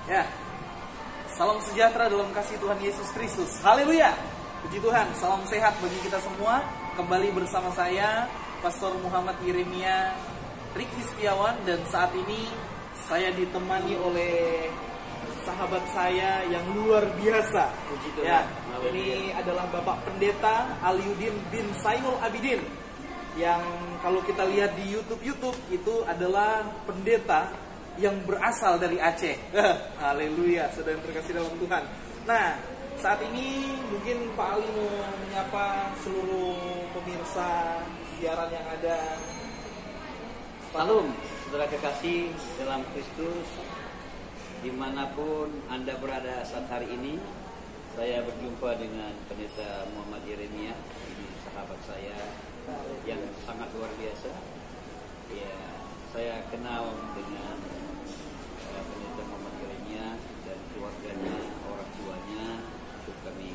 Ya, salam sejahtera dalam kasih Tuhan Yesus Kristus. Haleluya. Puji Tuhan, salam sehat bagi kita semua. Kembali bersama saya, Pastor Muhammad Yeremia Riki Setiawan, dan saat ini saya ditemani oleh sahabat saya yang luar biasa. Puji Tuhan. Ya, ini adalah Bapak Pendeta Aliuddin bin Zainul Abidin, yang kalau kita lihat di YouTube itu adalah pendeta yang berasal dari Aceh. Haleluya, saudara yang terkasih dalam Tuhan. Nah, saat ini mungkin Pak Ali mau menyapa seluruh pemirsa siaran yang ada. Salam, saudara kekasih dalam Kristus, dimanapun Anda berada saat hari ini. Saya berjumpa dengan Pendeta Muhammad Yeremia, ini sahabat saya yang sangat luar biasa. Ya, saya kenal dengan Pendeta Muhammad Yeremia dan keluarganya, orang tuanya, itu kami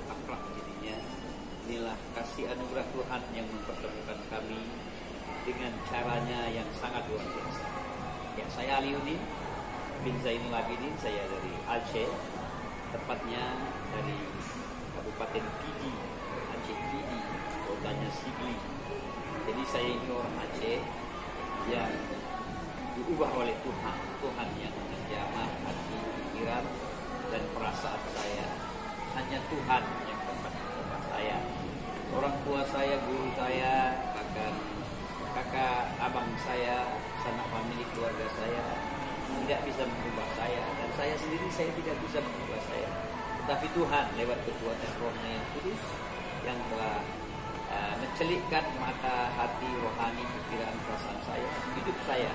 akrab jadinya. Inilah kasih anugerah Tuhan yang mempertemukan kami dengan caranya yang sangat luar biasa. Ya, saya Aliuddin bin Zainul Abidin, saya dari Aceh, tepatnya dari Kabupaten Pidi, Aceh Pidi, kotanya Sigli. Jadi saya ini orang Aceh yang diubah oleh Tuhan, Tuhan yang menjamah hati, pikiran, dan perasaan saya. Hanya Tuhan yang dapat mengubah saya. Orang tua saya, guru saya, bahkan kakak, abang saya, sanak famili keluarga saya tidak bisa mengubah saya, dan saya sendiri saya tidak bisa mengubah saya. Tetapi Tuhan lewat kekuatan Roh-Nya yang kudus yang telah mencelikkan mata hati rohani, pikiran, perasaan saya, hidup saya,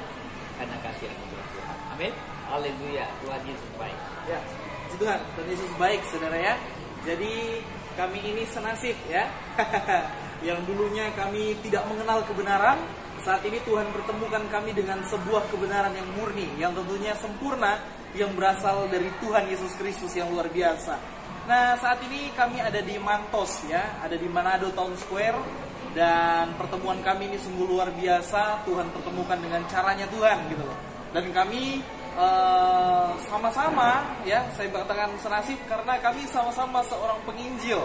karena kasih anugerah Tuhan. Amin. Haleluya. Tuhan Yesus baik. Ya, puji Tuhan, Tuhan Yesus baik, saudara ya. Jadi kami ini senasib ya. Yang dulunya kami tidak mengenal kebenaran, saat ini Tuhan pertemukan kami dengan sebuah kebenaran yang murni, yang tentunya sempurna, yang berasal dari Tuhan Yesus Kristus yang luar biasa. Nah, saat ini kami ada di Mantos ya, ada di Manado Town Square, dan pertemuan kami ini sungguh luar biasa. Tuhan pertemukan dengan caranya Tuhan gitu loh. Dan kami sama-sama ya, saya katakan senasib karena kami sama-sama seorang penginjil.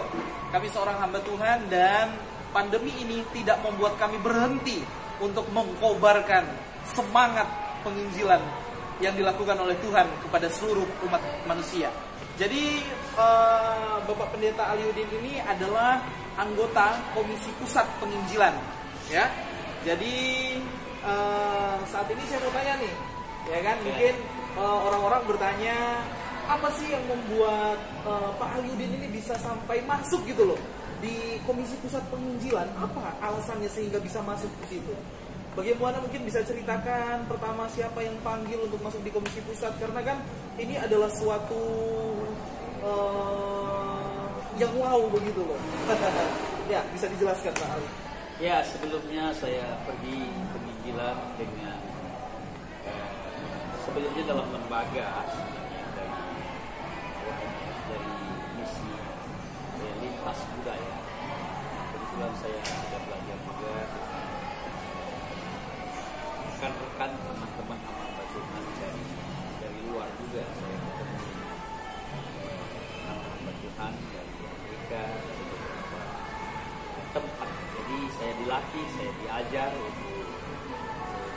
Kami seorang hamba Tuhan, dan pandemi ini tidak membuat kami berhenti untuk mengkobarkan semangat penginjilan yang dilakukan oleh Tuhan kepada seluruh umat manusia. Jadi Bapak Pendeta Aliuddin ini adalah anggota Komisi Pusat Penginjilan, ya. Jadi saat ini saya mau tanya nih, ya kan? Mungkin orang-orang bertanya, apa sih yang membuat Pak Aliuddin ini bisa sampai masuk gitu loh di Komisi Pusat Penginjilan? Apa alasannya sehingga bisa masuk ke situ? Bagaimana mungkin bisa ceritakan pertama siapa yang panggil untuk masuk di Komisi Pusat? Karena kan ini adalah suatu yang wow begitu loh. Ya, bisa dijelaskan Pak Ali? Ya, sebelumnya saya pergi penginjilan dengan sebelumnya dalam lembaga dari misi lintas budaya. Kebetulan saya sudah belajar juga rekan-rekan teman-teman amal Tuhan dari luar juga. Saya ketemu amal Tuhan dari Amerika, dari beberapa tempat. Jadi saya dilatih, saya diajar untuk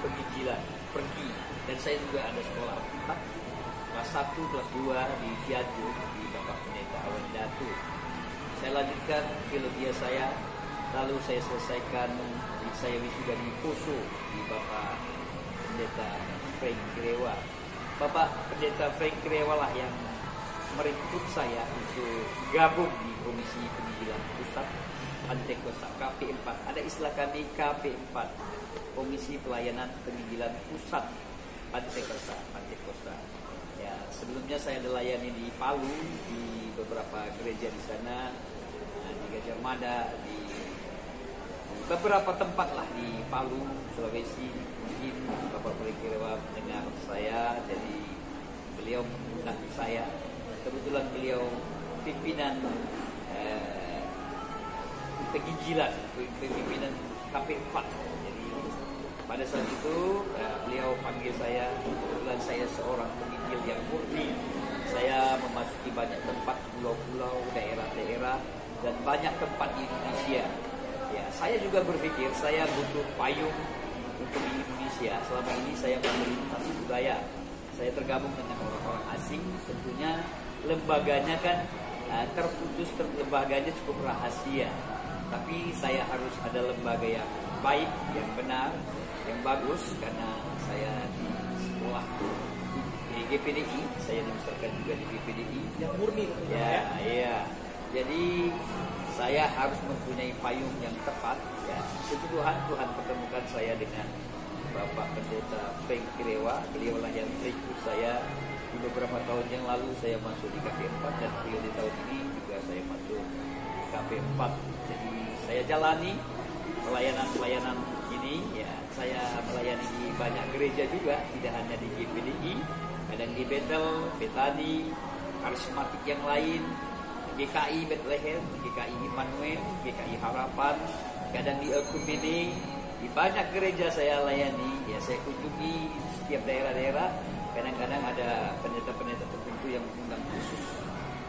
penginjilan, pergi. Dan saya juga ada sekolah Alkitab kelas 1, kelas 2 di Cianjur di Bapak Pendeta Awan Datu. Saya lanjutkan teologi saya, lalu saya selesaikan, saya wisuda di Poso di Bapak Pendeta Frank Kirewa. Bapak Pendeta Frank Kirewa lah yang merekrut saya untuk gabung di Komisi Penginjilan Pusat Pantekosta KP4. Ada istilah kami KP4, Komisi Pelayanan Penginjilan Pusat Pantekosta. Ya, sebelumnya saya dilayani di Palu, di beberapa gereja di sana, di Gajah Mada, di beberapa tempat lah di Palu, Sulawesi. Mungkin Bapak Kirewa mendengar saya, jadi beliau mengundang saya. Kebetulan beliau pimpinan penginjilan, pimpinan KP4. Jadi pada saat itu beliau panggil saya, kebetulan saya seorang penginjil Injil yang murni. Saya memasuki banyak tempat, pulau-pulau, daerah-daerah, dan banyak tempat di Indonesia. Ya, saya juga berpikir saya butuh payung untuk di Indonesia. Selama ini saya memiliki budaya. Saya tergabung dengan orang-orang asing, tentunya lembaganya kan terputus, lembaganya cukup rahasia. Tapi saya harus ada lembaga yang baik, yang benar, yang bagus, karena saya di sekolah di GPDI, saya dibesarkan juga di GPDI yang murni. Ya, iya. Jadi saya harus mempunyai payung yang tepat. Ya, puji Tuhan, Tuhan pertemukan saya dengan Bapak Pendeta Frank Kirewa. Beliaulah yang merekrut saya di beberapa tahun yang lalu. Saya masuk di KP4 dan beliau di tahun ini juga saya masuk di KP4. Jadi saya jalani pelayanan ini. Ya, saya melayani di banyak gereja juga, tidak hanya di GPDI, kadang di Bethel, Betani, karismatik yang lain, GKI Bethlehem, GKI Immanuel, GKI Harapan, kadang di Ekumene. Di banyak gereja saya layani, ya saya kunjungi setiap daerah-daerah. Kadang-kadang ada pendeta-pendeta tertentu yang mengundang khusus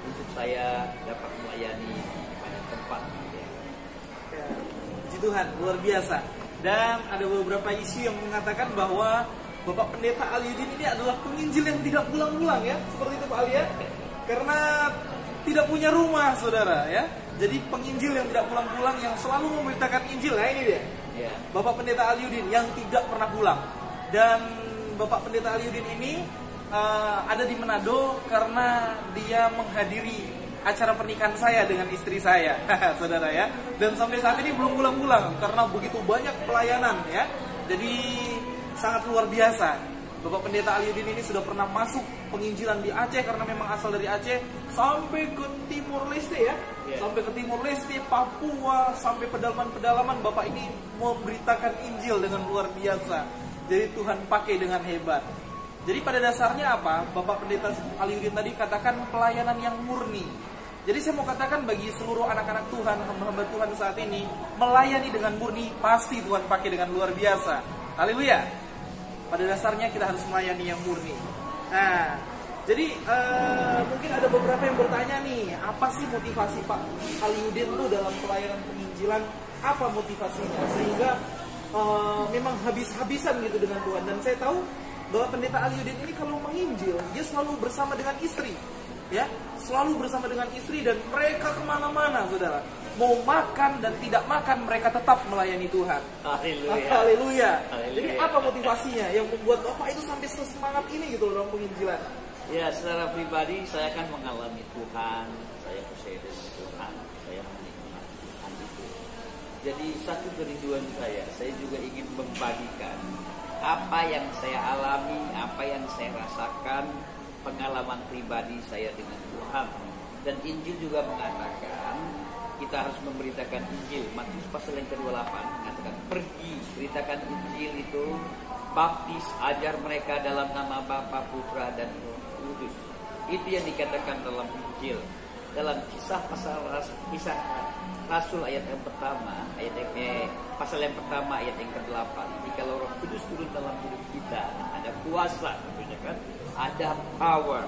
untuk saya dapat melayani di banyak tempat. Ya. Puji Tuhan, luar biasa. Dan ada beberapa isu yang mengatakan bahwa Bapak Pendeta Aliudin ini adalah penginjil yang tidak pulang-pulang ya, seperti itu Pak Ali ya. Karena tidak punya rumah, saudara ya. Jadi penginjil yang tidak pulang-pulang, yang selalu memberitakan Injil, nah ini dia. Ya. Bapak Pendeta Aliudin yang tidak pernah pulang. Dan Bapak Pendeta Aliudin ini ada di Manado karena dia menghadiri acara pernikahan saya dengan istri saya, saudara ya. Dan sampai saat ini belum pulang-pulang karena begitu banyak pelayanan ya. Jadi sangat luar biasa. Bapak Pendeta Aliudin ini sudah pernah masuk penginjilan di Aceh karena memang asal dari Aceh sampai ke Timur Leste ya. Sampai ke Timur Leste, Papua, sampai pedalaman-pedalaman Bapak ini memberitakan Injil dengan luar biasa. Jadi Tuhan pakai dengan hebat. Jadi pada dasarnya apa? Bapak Pendeta Aliudin tadi katakan pelayanan yang murni. Jadi saya mau katakan bagi seluruh anak-anak Tuhan, hamba-hamba Tuhan saat ini, melayani dengan murni pasti Tuhan pakai dengan luar biasa. Haleluya. Pada dasarnya kita harus melayani yang murni. Nah, jadi mungkin ada beberapa yang bertanya nih, apa sih motivasi Pak Aliudin tuh dalam pelayanan penginjilan? Apa motivasinya? Sehingga memang habis-habisan gitu dengan Tuhan. Dan saya tahu bahwa Pendeta Aliudin ini kalau menginjil, dia selalu bersama dengan istri, ya, selalu bersama dengan istri dan mereka kemana-mana, saudara. Mau makan dan tidak makan, mereka tetap melayani Tuhan. Haleluya. Haleluya. Jadi apa motivasinya yang membuat Bapak itu sampai semangat ini gitu dalam penginjilan? Ya, secara pribadi saya akan mengalami Tuhan, saya percaya dengan Tuhan, saya menikmati Tuhan itu. Jadi satu kerinduan saya juga ingin membagikan apa yang saya alami, apa yang saya rasakan, pengalaman pribadi saya dengan Tuhan. Dan Injil juga mengatakan kita harus memberitakan Injil. Matius pasal yang ke-28 mengatakan pergi, beritakan Injil itu, baptis, ajar mereka dalam nama Bapa, Putra dan Roh Kudus. Itu yang dikatakan dalam Injil. Dalam kisah Rasul ayat yang pertama, pasal yang pertama ayat yang ke-8. Jika Roh Kudus turun dalam hidup kita, ada kuasa tentunya kan, ada power,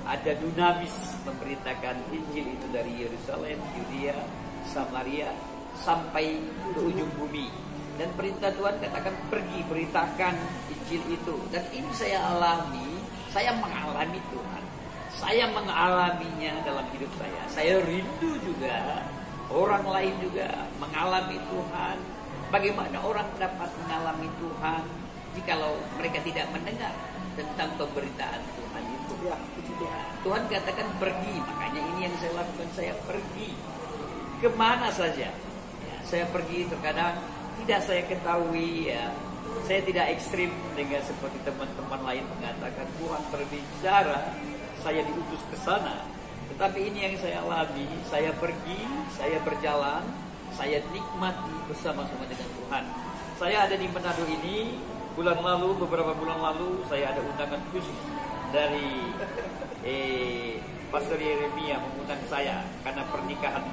ada dinamis memberitakan Injil itu dari Yerusalem, Yudea, Samaria sampai ke ujung bumi. Dan perintah Tuhan katakan pergi beritakan Injil itu. Dan ini saya alami, saya mengalami Tuhan. Saya mengalaminya dalam hidup saya. Saya rindu juga orang lain juga mengalami Tuhan. Bagaimana orang dapat mengalami Tuhan jikalau mereka tidak mendengar tentang pemberitaan Tuhan itu? Ya, Tuhan katakan pergi, makanya ini yang saya lakukan, saya pergi kemana saja. Ya, saya pergi terkadang tidak saya ketahui ya. Saya tidak ekstrim dengan seperti teman-teman lain mengatakan Tuhan berbicara, saya diutus ke sana. Tetapi ini yang saya alami, saya pergi, saya berjalan, saya nikmati bersama-sama dengan Tuhan. Saya ada di Manado ini beberapa bulan lalu saya ada undangan khusus dari Pastor Yeremia mengundang saya karena pernikahan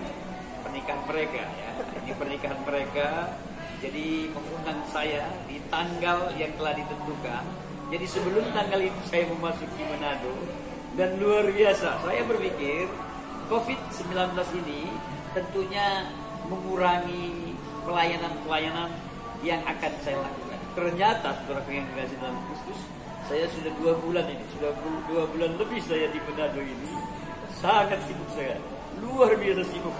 mereka ya. Ini pernikahan mereka, jadi mengundang saya di tanggal yang telah ditentukan Jadi sebelum tanggal itu saya memasuki Manado, dan luar biasa, saya berpikir COVID-19 ini tentunya mengurangi pelayanan-pelayanan yang akan saya lakukan. Ternyata saudara yang dikasih dalam Kristus, saya sudah 2 bulan ini, sudah 2 bulan lebih saya di Manado ini, sangat sibuk saya, luar biasa sibuk.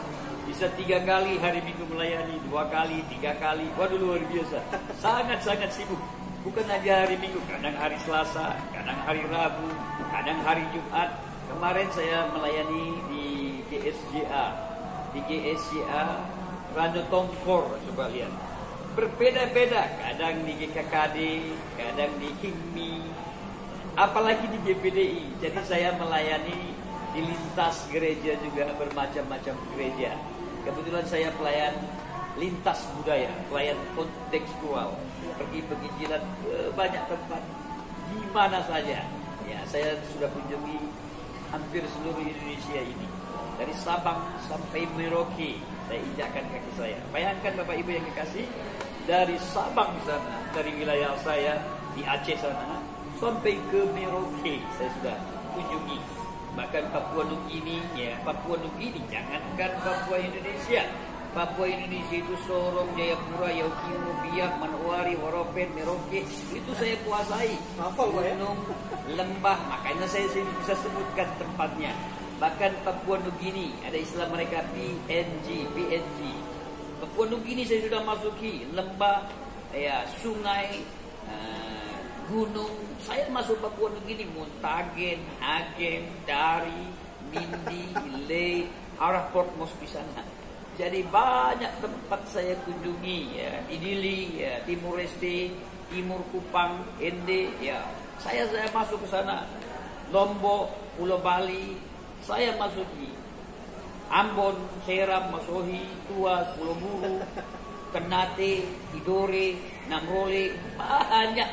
Bisa 3 kali hari Minggu melayani, 2 kali, 3 kali, waduh luar biasa, sangat-sangat sibuk. Bukan aja hari Minggu, kadang hari Selasa, kadang hari Rabu, kadang hari Jumat. Kemarin saya melayani di GSJA Randu Tongkor, coba lihat. Berbeda-beda, kadang di GKKD, kadang di Himmi, apalagi di GPDI. Jadi saya melayani di lintas gereja juga, bermacam-macam gereja. Kebetulan saya pelayan lintas budaya, pelayan kontekstual, pergi penginjilan ke banyak tempat, di mana saja. Ya, saya sudah kunjungi hampir seluruh Indonesia ini, dari Sabang sampai Merauke saya injakkan kaki saya. Bayangkan Bapak Ibu yang kekasih, dari Sabang sana, dari wilayah saya di Aceh sana, sampai ke Merauke saya sudah kunjungi. Bahkan Papua Nugini, ya Papua Nugini, jangankan Papua Indonesia. Papua Indonesia itu Sorong, Jayapura, Yaukimo, Biak, Manowari, Waropen, Merauke, itu saya kuasai. Gunung, lembah, makanya saya bisa sebutkan tempatnya. Bahkan Papua Nugini, ada istilah mereka PNG. Papua Nugini saya sudah masuki, lembah, ya sungai, gunung. Saya masuk Papua Nugini, Montagen, Hagen, Dari, Mindi, Lei, arah Port Moresby sana. Jadi banyak tempat saya kunjungi, ya, di Dili, ya, Timur Leste, Timur Kupang, Ende, ya. Saya masuk ke sana. Lombok, Pulau Bali, saya masuki. Ambon, Seram, Masohi, Tuas, Pulau Buru, Ternate, Tidore, Namrole, banyak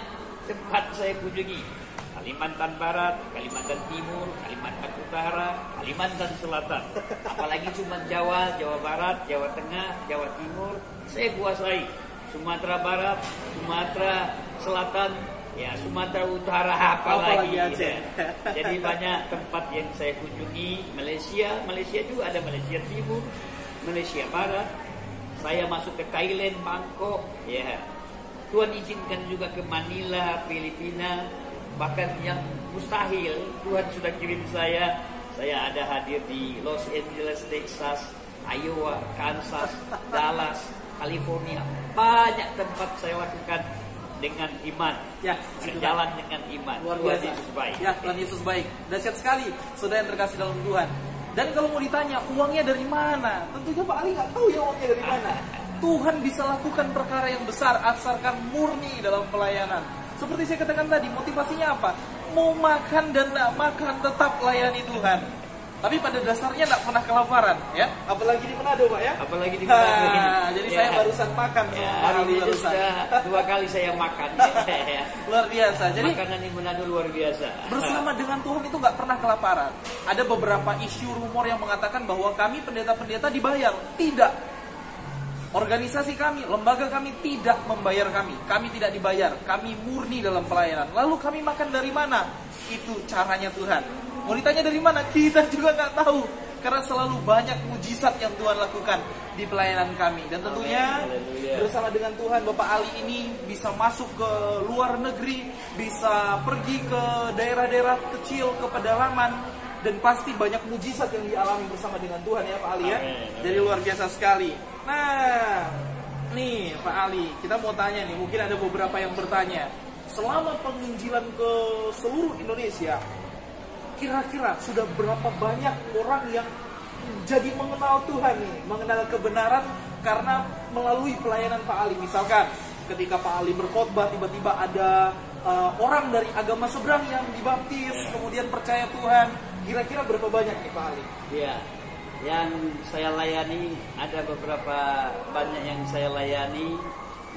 tempat saya kunjungi. Kalimantan Barat, Kalimantan Timur, Kalimantan Utara, Kalimantan Selatan. Apalagi cuma Jawa, Jawa Barat, Jawa Tengah, Jawa Timur, saya kuasai. Sumatera Barat, Sumatera Selatan, ya Sumatera Utara, apalagi ya. Jadi banyak tempat yang saya kunjungi. Malaysia juga ada, Malaysia Timur, Malaysia Barat. Saya masuk ke Thailand, Bangkok, ya. Tuhan izinkan juga ke Manila, Filipina. Bahkan yang mustahil, Tuhan sudah kirim saya ada hadir di Los Angeles, Texas, Iowa, Kansas, Dallas, California. Banyak tempat saya lakukan dengan iman, ya, berjalan dengan iman. Luar biasa. Tuhan Yesus baik. Ya, Tuhan Yesus baik. Dahsyat sekali, saudara yang terkasih dalam Tuhan. Dan kalau mau ditanya uangnya dari mana, tentunya Pak Ali nggak tahu ya uangnya dari mana. Tuhan bisa lakukan perkara yang besar asalkan murni dalam pelayanan. Seperti saya katakan tadi, motivasinya apa? Mau makan dan tidak makan tetap layani Tuhan. Tapi pada dasarnya tidak pernah kelaparan, ya. Apalagi di Manado, Pak, ya. Apalagi di Manado ini. Jadi ya, saya barusan makan. Ya, hari ini sudah 2 kali saya makan. Ya. Luar biasa. Jadi makanan di Manado luar biasa. Bersama dengan Tuhan itu nggak pernah kelaparan. Ada beberapa isu rumor yang mengatakan bahwa kami pendeta-pendeta dibayar. Tidak. Organisasi kami, lembaga kami tidak membayar kami. Kami tidak dibayar. Kami murni dalam pelayanan. Lalu kami makan dari mana? Itu caranya Tuhan. Mau ditanya dari mana? Kita juga nggak tahu. Karena selalu banyak mujizat yang Tuhan lakukan di pelayanan kami. Dan tentunya bersama dengan Tuhan, Bapak Ali ini bisa masuk ke luar negeri, bisa pergi ke daerah-daerah kecil, ke pedalaman. Dan pasti banyak mujizat yang dialami bersama dengan Tuhan, ya Pak Ali, ya. Jadi luar biasa sekali. Nah, nih Pak Ali, kita mau tanya nih, mungkin ada beberapa yang bertanya. Selama penginjilan ke seluruh Indonesia, kira-kira sudah berapa banyak orang yang jadi mengenal Tuhan nih, mengenal kebenaran karena melalui pelayanan Pak Ali? Misalkan ketika Pak Ali berkhotbah, tiba-tiba ada orang dari agama seberang yang dibaptis, kemudian percaya Tuhan. Kira-kira berapa banyak nih Pak Ali? Iya, yang saya layani ada beberapa banyak yang saya layani.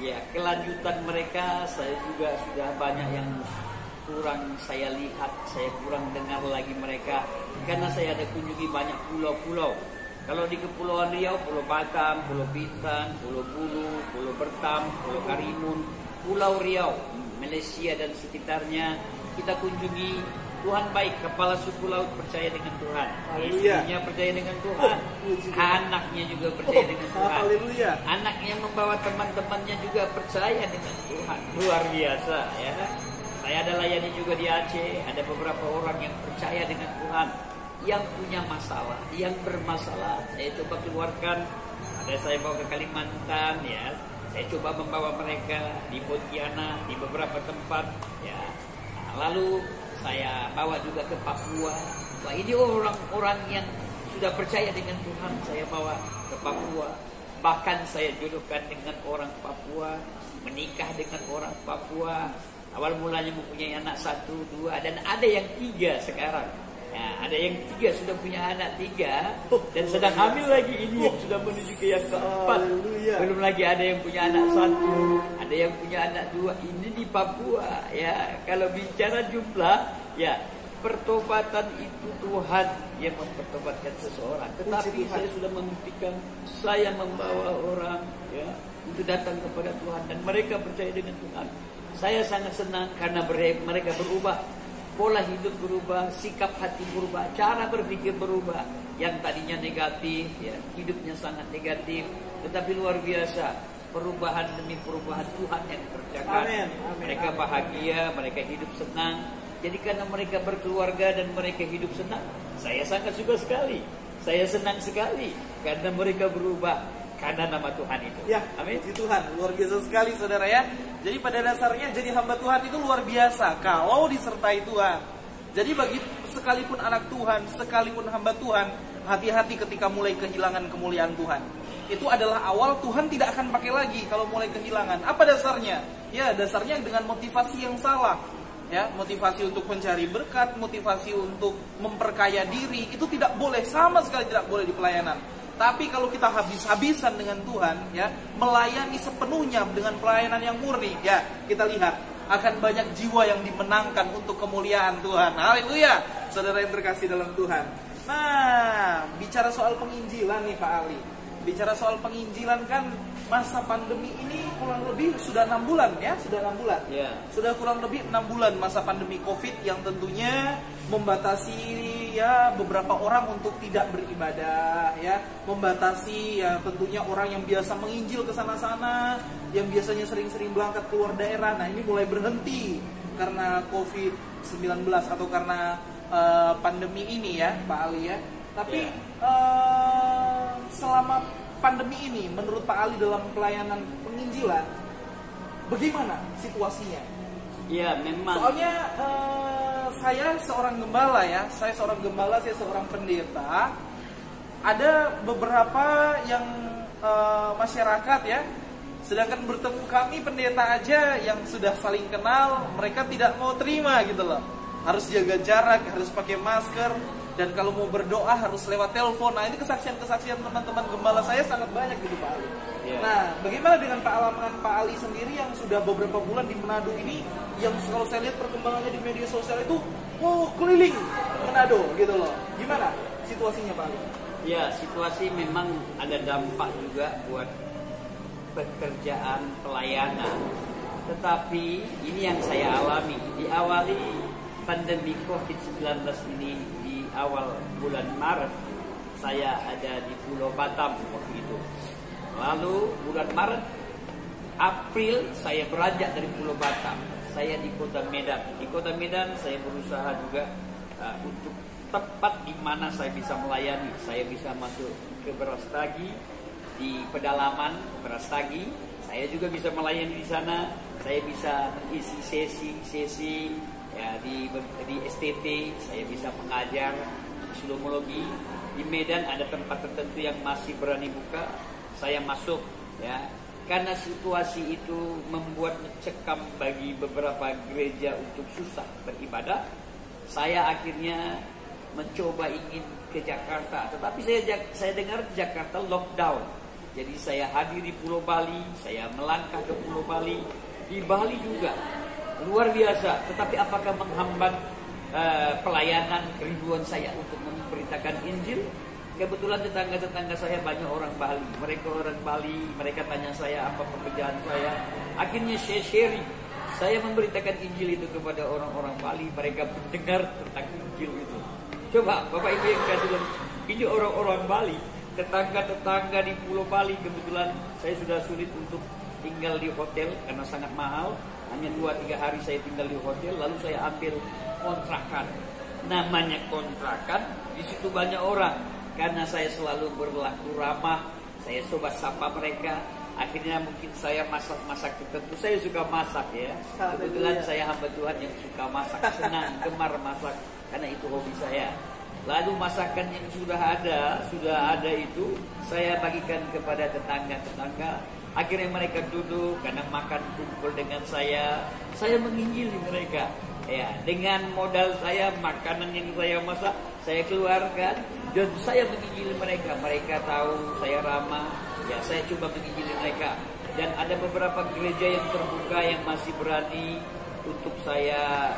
Ya, kelanjutan mereka saya juga sudah banyak yang kurang saya lihat, saya kurang dengar lagi mereka. Karena saya ada kunjungi banyak pulau-pulau. Kalau di Kepulauan Riau, Pulau Batam, Pulau Bintan, Pulau Bulu, Pulau Bertam, Pulau Karimun, Pulau Riau. Malaysia dan sekitarnya kita kunjungi. Tuhan baik, kepala suku laut percaya dengan Tuhan, istrinya percaya dengan Tuhan, anaknya juga percaya dengan Tuhan, anaknya yang membawa teman-temannya juga percaya dengan Tuhan. Luar biasa ya. Saya ada layani juga di Aceh, ada beberapa orang yang percaya dengan Tuhan, yang punya masalah, yang bermasalah, saya coba keluarkan. Ada saya bawa ke Kalimantan ya, saya coba membawa mereka di Pontianak, di beberapa tempat ya. Nah, lalu saya bawa juga ke Papua. Wah, ini orang-orang yang sudah percaya dengan Tuhan saya bawa ke Papua. Bahkan saya jodohkan dengan orang Papua, menikah dengan orang Papua. Awal mulanya mempunyai anak 1, 2, dan ada yang 3 sekarang. Ya, ada yang 3 sudah punya anak 3 dan sedang hamil lagi, ini yang sudah menuju ke yang ke-4. Belum lagi ada yang punya anak 1, ada yang punya anak 2. Ini di Papua ya. Kalau bicara jumlah ya, pertobatan itu Tuhan yang mempertobatkan seseorang. Tetapi saya sudah membuktikan saya membawa orang ya untuk datang kepada Tuhan dan mereka percaya dengan Tuhan. Saya sangat senang karena mereka berubah. Pola hidup berubah, sikap hati berubah, cara berpikir berubah. Yang tadinya negatif, ya, hidupnya sangat negatif, tetapi luar biasa. Perubahan demi perubahan Tuhan yang dikerjakan. Mereka bahagia, mereka hidup senang. Jadi karena mereka berkeluarga dan mereka hidup senang, saya sangat suka sekali. Saya senang sekali karena mereka berubah karena nama Tuhan itu. Ya, amin. Puji Tuhan, luar biasa sekali saudara ya. Jadi pada dasarnya jadi hamba Tuhan itu luar biasa kalau disertai Tuhan. Jadi bagi sekalipun anak Tuhan, sekalipun hamba Tuhan, hati-hati ketika mulai kehilangan kemuliaan Tuhan. Itu adalah awal Tuhan tidak akan pakai lagi kalau mulai kehilangan. Apa dasarnya? Ya, dasarnya dengan motivasi yang salah. Ya, motivasi untuk mencari berkat, motivasi untuk memperkaya diri, itu tidak boleh, sama sekali tidak boleh di pelayanan. Tapi kalau kita habis-habisan dengan Tuhan, ya, melayani sepenuhnya dengan pelayanan yang murni, ya, kita lihat akan banyak jiwa yang dimenangkan untuk kemuliaan Tuhan. Haleluya, saudara yang terkasih dalam Tuhan. Nah, bicara soal penginjilan nih Pak Ali. Bicara soal penginjilan kan masa pandemi ini kurang lebih sudah 6 bulan ya, sudah 6 bulan. Yeah. Sudah kurang lebih 6 bulan masa pandemi Covid yang tentunya membatasi ya beberapa orang untuk tidak beribadah ya, membatasi ya tentunya orang yang biasa menginjil ke sana-sana, yang biasanya sering-sering berangkat keluar daerah. Nah, ini mulai berhenti karena Covid-19 atau karena pandemi ini ya, Pak Ali ya. Tapi selama pandemi ini menurut Pak Ali dalam pelayanan penginjilan bagaimana situasinya? Iya, memang. Soalnya saya seorang gembala ya, saya seorang pendeta. Ada beberapa yang masyarakat ya, sedangkan bertemu kami pendeta aja yang sudah saling kenal, mereka tidak mau terima gitu loh. Harus jaga jarak, harus pakai masker, dan kalau mau berdoa harus lewat telepon. Nah, ini kesaksian-kesaksian teman-teman gembala saya sangat banyak gitu Pak Ali. Yeah. Nah, bagaimana dengan pengalaman Pak Ali sendiri yang sudah beberapa bulan di Manado ini, yang kalau saya lihat perkembangannya di media sosial itu, wow, keliling Manado gitu loh. Gimana situasinya Pak Ali? Ya, situasi memang ada dampak juga buat pekerjaan pelayanan. Tetapi ini yang saya alami, diawali pandemi COVID-19 ini di awal bulan Maret. Saya ada di Pulau Batam waktu itu. Lalu bulan Maret, April saya beranjak dari Pulau Batam. Saya di Kota Medan. Di Kota Medan saya berusaha juga untuk tempat di mana saya bisa melayani. Saya bisa masuk ke Brastagi, di pedalaman Brastagi. Saya juga bisa melayani di sana. Saya bisa mengisi sesi ya, di STT. Saya bisa mengajar psikologi. Di Medan ada tempat tertentu yang masih berani buka, saya masuk ya. Karena situasi itu membuat mencekam bagi beberapa gereja untuk susah beribadah, saya akhirnya mencoba ingin ke Jakarta. Tetapi saya dengar Jakarta lockdown. Jadi saya hadir di Pulau Bali, saya melangkah ke Pulau Bali. Di Bali juga luar biasa. Tetapi apakah menghambat pelayanan kerinduan saya untuk memberitakan Injil? Kebetulan tetangga-tetangga saya banyak orang Bali. Mereka orang Bali, mereka tanya saya apa pekerjaan saya. Akhirnya saya sharing Saya memberitakan Injil itu kepada orang-orang Bali, mereka mendengar tentang Injil itu. Coba Bapak Ibu yang kasih lihat, ini orang-orang Bali, tetangga-tetangga di Pulau Bali. Kebetulan saya sudah sulit untuk tinggal di hotel karena sangat mahal. Hanya 2-3 hari saya tinggal di hotel, lalu saya ambil kontrakan. Namanya kontrakan, di situ banyak orang. Karena saya selalu berlaku ramah, saya coba sapa mereka. Akhirnya mungkin saya masak-masak tertentu. Saya suka masak ya. Kebetulan saya hamba Tuhan yang suka masak, senang, gemar masak. Karena itu hobi saya. Lalu masakan yang sudah ada itu saya bagikan kepada tetangga-tetangga. Akhirnya mereka duduk karena makan kumpul dengan saya. Saya menginjili mereka. Ya, dengan modal saya, makanan yang saya masak, saya keluarkan dan saya menginjili mereka. Mereka tahu saya ramah. Ya, saya coba menginjili mereka. Dan ada beberapa gereja yang terbuka yang masih berani untuk saya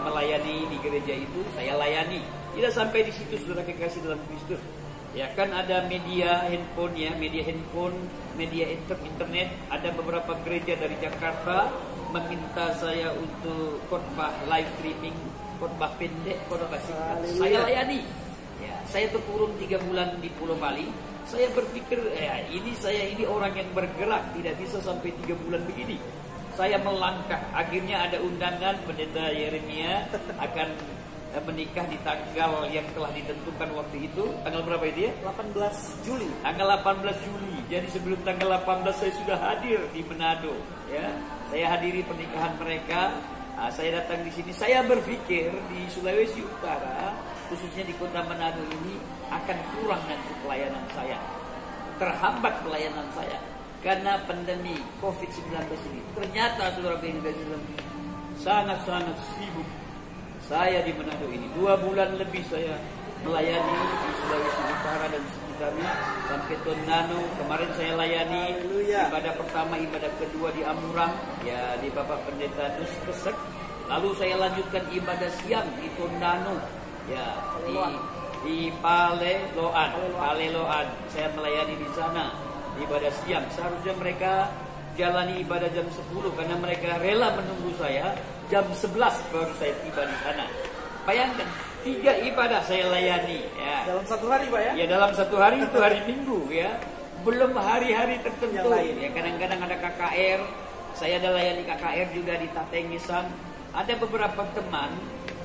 melayani di gereja itu, saya layani. Tidak sampai di situ, saudara kekasih dalam Kristus. Ya, kan ada media handphone ya, media internet. Ada beberapa gereja dari Jakarta meminta saya untuk khotbah live streaming, khotbah pendek, khotbah singkat. Saya layani. Ya, saya terkurung 3 bulan di Pulau Bali. Saya berpikir, ini orang yang bergerak, tidak bisa sampai 3 bulan begini. Saya melangkah. Akhirnya ada undangan pendeta Yeremia akan menikah di tanggal yang telah ditentukan waktu itu. Tanggal berapa itu ya? 18 Juli. Tanggal 18 Juli. Jadi sebelum tanggal 18 saya sudah hadir di Manado. Ya, saya hadiri pernikahan mereka. Saya datang di sini. Saya berpikir di Sulawesi Utara, khususnya di kota Manado ini, akan kurang nanti pelayanan saya. Terhambat pelayanan saya. Karena pandemi COVID-19 ini. Ternyata saudara sangat-sangat sibuk. Saya di Manado ini 2 bulan lebih saya melayani di Sulawesi Utara dan sekitarnya sampai Tondano. Kemarin saya layani ibadah pertama, ibadah kedua di Amurang, ya di Bapak Pendeta Dus Kesek. Lalu saya lanjutkan ibadah siang di Tondano, ya di Paleloan. Saya melayani di sana ibadah siang. Seharusnya mereka jalani ibadah jam 10 karena mereka rela menunggu saya. Jam 11 baru saya tiba di sana. Bayangkan, 3 ibadah saya layani. Ya. Dalam 1 hari Pak ya? Ya dalam 1 hari itu hari Minggu ya. Belum hari-hari tertentu. Yang lain. Ya, kadang-kadang ada KKR. Saya ada layani KKR juga di Tatengisan. Ada beberapa teman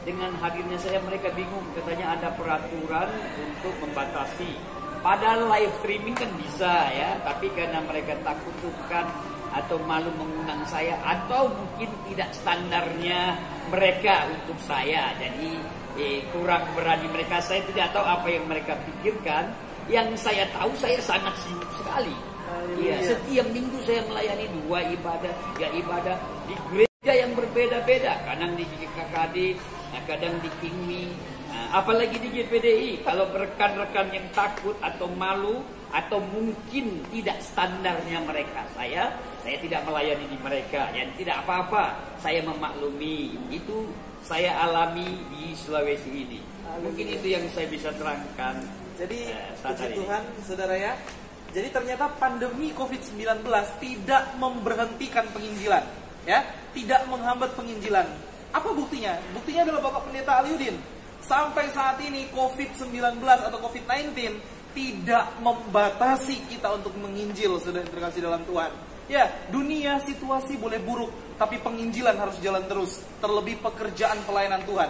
dengan hadirnya saya mereka bingung. Katanya ada peraturan untuk membatasi. Padahal live streaming kan bisa ya. Tapi karena mereka takut atau malu mengundang saya, atau mungkin tidak standarnya mereka untuk saya, jadi kurang berani mereka. Saya tidak tahu apa yang mereka pikirkan. Yang saya tahu saya sangat sibuk sekali. Ya, setiap minggu saya melayani 2 ibadah, 3 ibadah di gereja yang berbeda-beda. Kadang di GKKD, kadang di Kingmi, apalagi di GPDI. Kalau rekan-rekan yang takut atau malu atau mungkin tidak standarnya mereka, saya tidak melayani di mereka. Yang tidak apa-apa, saya memaklumi. Itu saya alami di Sulawesi ini. Mungkin itu yang saya bisa terangkan. Jadi puji Tuhan saudara ya. Jadi ternyata pandemi COVID-19 tidak memberhentikan penginjilan, ya, tidak menghambat penginjilan. Apa buktinya? Buktinya adalah Bapak Pendeta Aliudin. Sampai saat ini COVID-19 atau COVID-19 tidak membatasi kita untuk menginjil, saudara terkasih dalam Tuhan. Ya, dunia situasi boleh buruk, tapi penginjilan harus jalan terus. Terlebih pekerjaan pelayanan Tuhan.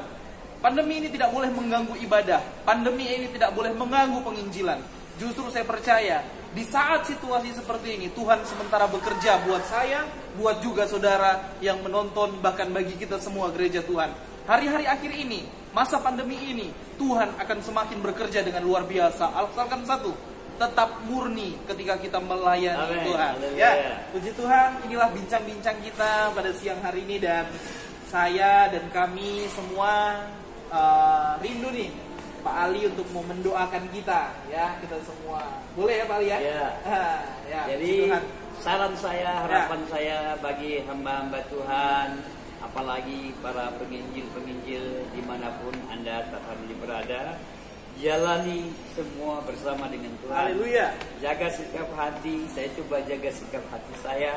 Pandemi ini tidak boleh mengganggu ibadah. Pandemi ini tidak boleh mengganggu penginjilan. Justru saya percaya, di saat situasi seperti ini, Tuhan sementara bekerja buat saya, buat juga saudara yang menonton, bahkan bagi kita semua gereja Tuhan. Hari-hari akhir ini, masa pandemi ini, Tuhan akan semakin bekerja dengan luar biasa. Asalkan satu, tetap murni ketika kita melayani Amen. Tuhan. Amen. Ya, puji Tuhan, inilah bincang-bincang kita pada siang hari ini, dan saya dan kami semua rindu nih Pak Ali untuk mau mendoakan kita, ya, kita semua. Boleh ya Pak Ali ya? Ya. Ya, Jadi saran saya, harapan saya bagi hamba-hamba Tuhan, apalagi para penginjil-penginjil dimanapun Anda saat ini berada, jalani semua bersama dengan Tuhan. Haleluya. Jaga sikap hati. Saya coba jaga sikap hati saya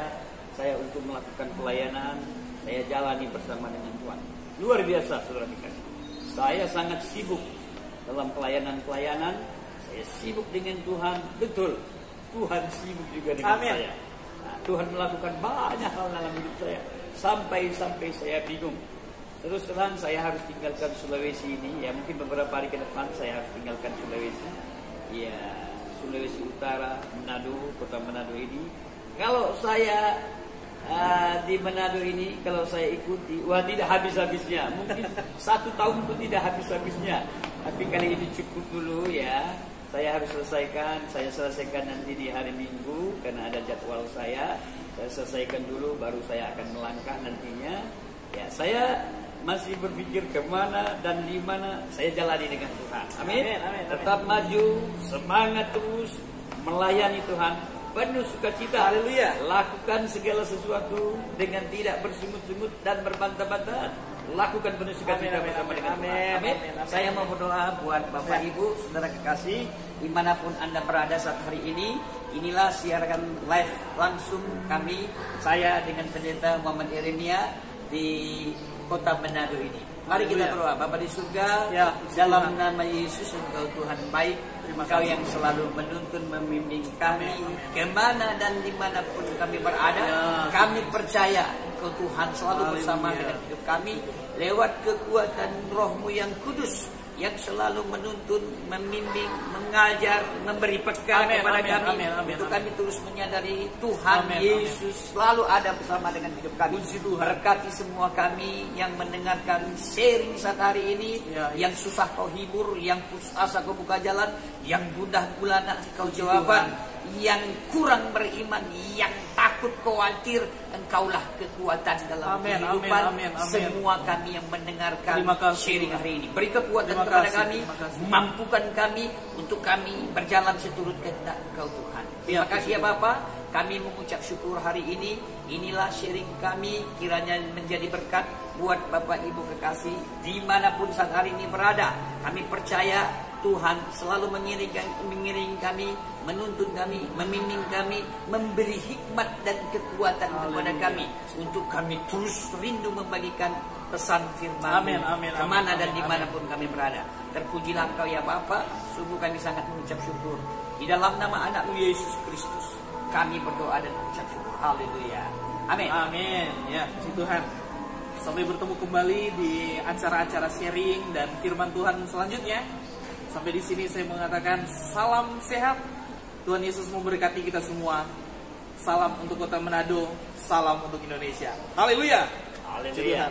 untuk melakukan pelayanan. saya jalani bersama dengan Tuhan. Luar biasa, saudara dikasih. Saya sangat sibuk dalam pelayanan-pelayanan. Saya sibuk dengan Tuhan, betul. Tuhan sibuk juga dengan saya. Nah, Tuhan melakukan banyak hal dalam hidup saya. Sampai saya bingung. Terus terang saya harus tinggalkan Sulawesi ini. Ya mungkin beberapa hari ke depan saya harus tinggalkan Sulawesi. Ya, Sulawesi Utara, Manado, kota Manado ini. Kalau saya di Manado ini, kalau saya ikuti, wah tidak habis-habisnya. Mungkin 1 tahun pun tidak habis-habisnya. Tapi kali ini cukup dulu ya. Saya harus selesaikan. Saya selesaikan nanti di hari Minggu karena ada jadwal saya. Saya selesaikan dulu, baru saya akan melangkah nantinya. Ya, saya masih berpikir kemana dan di mana saya jalani dengan Tuhan. Amin. Tetap maju, semangat terus melayani Tuhan, penuh sukacita. Haleluya. Lakukan segala sesuatu dengan tidak bersungut-sungut dan berbantah-bantah. Lakukan penuh sukacita bersama dengan Tuhan. Amin. Saya mau berdoa buat Bapak Ibu, saudara kekasih, dimanapun Anda berada saat hari ini. Inilah siaran live langsung kami, saya dengan Pendeta Muhammad Yeremia di kota Manado ini. Mari kita berdoa. Bapa di surga, dalam nama Yesus, Engkau Tuhan baik. Engkau yang selalu menuntun, membimbing kami kemana dan dimanapun kami berada. Kami percaya Engkau Tuhan selalu bersama dengan hidup kami lewat kekuatan Roh-Mu yang kudus, yang selalu menuntun, membimbing, mengajar, memberi bekal kepada kami. Untuk kami terus menyadari Tuhan Yesus selalu ada bersama dengan hidup kami. Berkati semua kami yang mendengarkan sharing saat hari ini, yang susah Kau hibur, yang putus asa Kau buka jalan, yang gundah gulana Kau jawaban, yang kurang beriman, yang takut khawatir, Engkaulah kekuatan dalam kehidupan semua kami yang mendengarkan sharing hari ini. Beri kekuatan kepada kami, mampukan kami untuk kami berjalan seturut kehendak Engkau Tuhan. Terima kasih ya Bapa, kami mengucap syukur hari ini. Inilah sharing kami, kiranya menjadi berkat buat Bapak Ibu kekasih dimanapun saat hari ini berada. Kami percaya Tuhan selalu mengiring kami, menuntun kami, membimbing kami, memberi hikmat dan kekuatan kepada kami untuk kami terus rindu membagikan pesan firman kemana dan dimanapun kami berada. Terpujilah Engkau ya Bapa, sungguh kami sangat mengucap syukur. Di dalam nama anak-Mu Yesus Kristus kami berdoa dan mengucap syukur. Haleluya. Amin. Amin. Ya, puji Tuhan. Sampai bertemu kembali di acara-acara sharing dan firman Tuhan selanjutnya. Sampai di sini saya mengatakan salam sehat. Tuhan Yesus memberkati kita semua. Salam untuk kota Manado, salam untuk Indonesia. Haleluya. Haleluya.